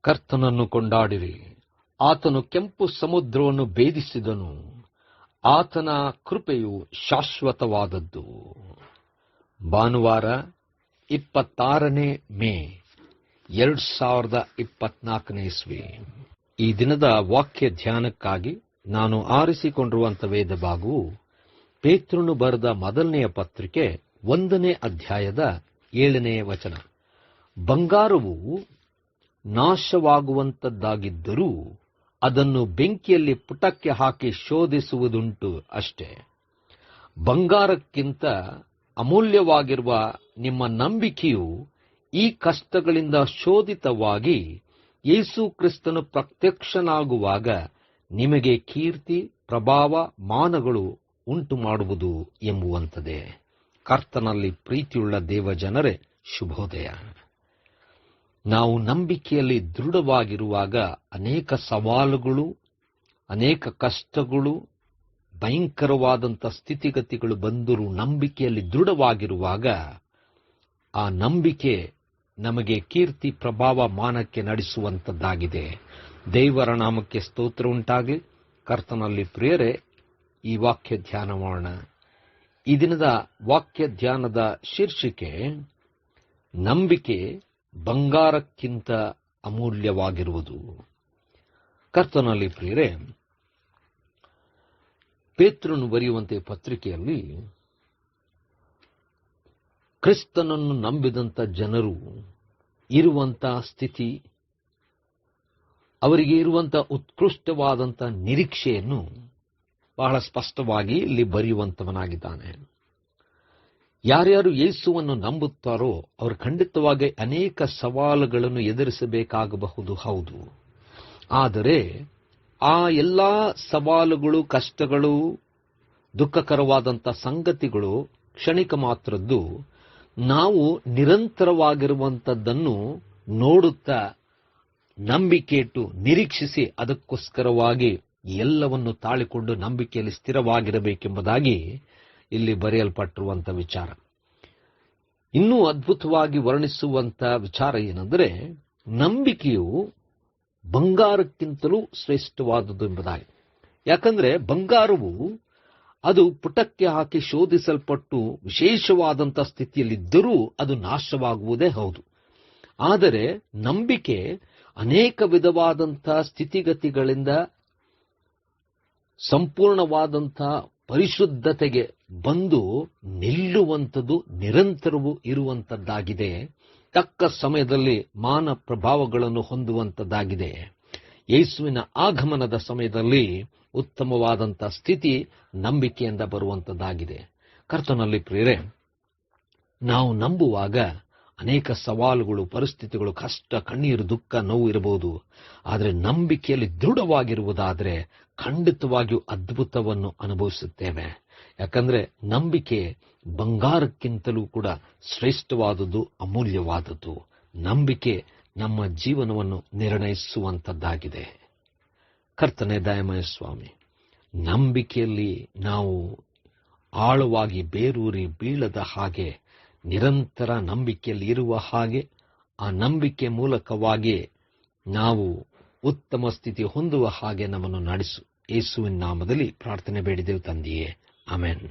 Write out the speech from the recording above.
ಕರ್ತನನ್ನು ಕೊಂಡಾಡಿರಿ. ಆತನು ಕೆಂಪು ಸಮುದ್ರವನ್ನು ಭೇದಿಸಿದನು. ಆತನ ಕೃಪೆಯು ಶಾಶ್ವತವಾದದ್ದು. ಭಾನುವಾರ 26 ಮೇ 2024 ಇಸ್ವಿ. ಈ ದಿನದ ವಾಕ್ಯ ಧ್ಯಾನಕ್ಕಾಗಿ ನಾನು ಆರಿಸಿಕೊಂಡಿರುವಂತಹ ವೇದ ಭಾಗವು ಪೇತ್ರನು ಬರೆದ ಮೊದಲನೆಯ ಪತ್ರಿಕೆ 1ನೇ ಅಧ್ಯಾಯದ 7ನೇ ವಚನ. ಬಂಗಾರವು ನಾಶವಾಗುವಂತದ್ದಾಗಿದ್ದರೂ ಅದನ್ನು ಬೆಂಕಿಯಲ್ಲಿ ಪುಟಕ್ಕೆ ಹಾಕಿ ಶೋಧಿಸುವುದುಂಟು ಅಷ್ಟೇ. ಬಂಗಾರಕ್ಕಿಂತ ಅಮೂಲ್ಯವಾಗಿರುವ ನಿಮ್ಮ ನಂಬಿಕೆಯು ಈ ಕಷ್ಟಗಳಿಂದ ಶೋಧಿತವಾಗಿ ಯೇಸು ಕ್ರಿಸ್ತನು ಪ್ರತ್ಯಕ್ಷನಾಗುವಾಗ ನಿಮಗೆ ಕೀರ್ತಿ, ಪ್ರಭಾವ, ಮಾನಗಳು ಉಂಟು ಮಾಡುವುದು ಎಂಬುವಂಥದ್ದೇ. ಕರ್ತನಲ್ಲಿ ಪ್ರೀತಿಯುಳ್ಳ ದೇವಜನರೇ, ಶುಭೋದಯ. ನಾವು ನಂಬಿಕೆಯಲ್ಲಿ ದೃಢವಾಗಿರುವಾಗ ಅನೇಕ ಸವಾಲುಗಳು, ಅನೇಕ ಕಷ್ಟಗಳು, ಭಯಂಕರವಾದಂಥ ಸ್ಥಿತಿಗತಿಗಳು ಬಂದರೂ ನಂಬಿಕೆಯಲ್ಲಿ ದೃಢವಾಗಿರುವಾಗ ಆ ನಂಬಿಕೆ ನಮಗೆ ಕೀರ್ತಿ, ಪ್ರಭಾವ, ಮಾನಕ್ಕೆ ನಡೆಸುವಂಥದ್ದಾಗಿದೆ. ದೇವರ ನಾಮಕ್ಕೆ ಸ್ತೋತ್ರ ಉಂಟಾಗಲಿ. ಕರ್ತನಲ್ಲಿ ಪ್ರಿಯರೇ, ಈ ವಾಕ್ಯ ಧ್ಯಾನ ಮಾಡೋಣ. ಈ ದಿನದ ವಾಕ್ಯ ಧ್ಯಾನದ ಶೀರ್ಷಿಕೆ ನಂಬಿಕೆ ಬಂಗಾರಕ್ಕಿಂತ ಅಮೂಲ್ಯವಾಗಿರುವುದು. ಕರ್ತನಲ್ಲಿ ಪ್ರಿಯರೇ, ಪೇತ್ರನು ಬರೆಯುವಂತೆ ಪತ್ರಿಕೆಯಲ್ಲಿ ಕ್ರಿಸ್ತನನ್ನು ನಂಬಿದಂಥ ಜನರು ಇರುವಂಥ ಸ್ಥಿತಿ, ಅವರಿಗೆ ಇರುವಂಥ ಉತ್ಕೃಷ್ಟವಾದಂಥ ನಿರೀಕ್ಷೆಯನ್ನು ಬಹಳ ಸ್ಪಷ್ಟವಾಗಿ ಇಲ್ಲಿ ಬರೆಯುವಂತವನಾಗಿದ್ದಾನೆ. ಯಾರ್ಯಾರು ಯೇಸುವನ್ನು ನಂಬುತ್ತಾರೋ ಅವರು ಖಂಡಿತವಾಗಿ ಅನೇಕ ಸವಾಲುಗಳನ್ನು ಎದುರಿಸಬೇಕಾಗಬಹುದು, ಹೌದು. ಆದರೆ ಆ ಎಲ್ಲ ಸವಾಲುಗಳು, ಕಷ್ಟಗಳು, ದುಃಖಕರವಾದಂಥ ಸಂಗತಿಗಳು ಕ್ಷಣಿಕ ಮಾತ್ರದ್ದು. ನಾವು ನಿರಂತರವಾಗಿರುವಂಥದ್ದನ್ನು ನೋಡುತ್ತಾ ನಂಬಿಕೆ ಇಟ್ಟು ನಿರೀಕ್ಷಿಸಿ ಅದಕ್ಕೋಸ್ಕರವಾಗಿ ಎಲ್ಲವನ್ನು ತಾಳಿಕೊಂಡು ನಂಬಿಕೆಯಲ್ಲಿ ಸ್ಥಿರವಾಗಿರಬೇಕೆಂಬುದಾಗಿ ಇಲ್ಲಿ ಬರೆಯಲ್ಪಟ್ಟಿರುವಂಥ ವಿಚಾರ. ಇನ್ನೂ ಅದ್ಭುತವಾಗಿ ವರ್ಣಿಸುವಂಥ ವಿಚಾರ ಏನೆಂದರೆ, ನಂಬಿಕೆಯು ಬಂಗಾರಕ್ಕಿಂತಲೂ ಶ್ರೇಷ್ಠವಾದುದು ಎಂಬುದಾಗಿ. ಯಾಕಂದ್ರೆ ಬಂಗಾರವು ಅದು ಪುಟಕ್ಕೆ ಹಾಕಿ ಶೋಧಿಸಲ್ಪಟ್ಟು ವಿಶೇಷವಾದಂಥ ಸ್ಥಿತಿಯಲ್ಲಿದ್ದರೂ ಅದು ನಾಶವಾಗುವುದೇ ಹೌದು. ಆದರೆ ನಂಬಿಕೆ ಅನೇಕ ವಿಧವಾದಂಥ ಸ್ಥಿತಿಗತಿಗಳಿಂದ ಸಂಪೂರ್ಣವಾದಂಥ ಪರಿಶುದ್ಧತೆಗೆ ಬಂದು ನಿಲ್ಲುವಂಥದ್ದು, ನಿರಂತರವೂ ಇರುವಂಥದ್ದಾಗಿದೆ. ತಕ್ಕ ಸಮಯದಲ್ಲಿ ಮಾನ ಪ್ರಭಾವಗಳನ್ನು ಹೊಂದುವಂಥದ್ದಾಗಿದೆ. ಯೇಸುವಿನ ಆಗಮನದ ಸಮಯದಲ್ಲಿ ಉತ್ತಮವಾದಂಥ ಸ್ಥಿತಿ ನಂಬಿಕೆಯಿಂದ ಬರುವಂಥದ್ದಾಗಿದೆ. ಕರ್ತನಲ್ಲಿ ಪ್ರಿಯರೇ, ನಾವು ನಂಬುವಾಗ ಅನೇಕ ಸವಾಲುಗಳು, ಪರಿಸ್ಥಿತಿಗಳು, ಕಷ್ಟ, ಕಣ್ಣೀರು, ದುಃಖ, ನೋವು ಇರಬಹುದು. ಆದರೆ ನಂಬಿಕೆಯಲ್ಲಿ ದೃಢವಾಗಿರುವುದಾದರೆ ಖಂಡಿತವಾಗಿಯೂ ಅದ್ಭುತವನ್ನು ಅನುಭವಿಸುತ್ತೇವೆ. ಯಾಕಂದ್ರೆ ನಂಬಿಕೆ ಬಂಗಾರಕ್ಕಿಂತಲೂ ಕೂಡ ಶ್ರೇಷ್ಠವಾದುದು, ಅಮೂಲ್ಯವಾದದ್ದು. ನಂಬಿಕೆ ನಮ್ಮ ಜೀವನವನ್ನು ನಿರ್ಣಯಿಸುವಂಥದ್ದಾಗಿದೆ. ಕರ್ತನೇ ದಯಾಮಯ ಸ್ವಾಮಿ, ನಂಬಿಕೆಯಲ್ಲಿ ನಾವು ಆಳವಾಗಿ ಬೇರೂರಿ ಬೀಳದ ಹಾಗೆ, ನಿರಂತರ ನಂಬಿಕೆಯಲ್ಲಿ ಇರುವ ಹಾಗೆ, ಆ ನಂಬಿಕೆ ಮೂಲಕವಾಗಿ ನಾವು ಉತ್ತಮ ಸ್ಥಿತಿ ಹೊಂದುವ ಹಾಗೆ ನಮ್ಮನ್ನು ನಡೆಸು. ಯೇಸುವಿನ ನಾಮದಲ್ಲಿ ಪ್ರಾರ್ಥನೆ ಬೇಡಿದೆವು ತಂದೆಯೇ, ಆಮೆನ್.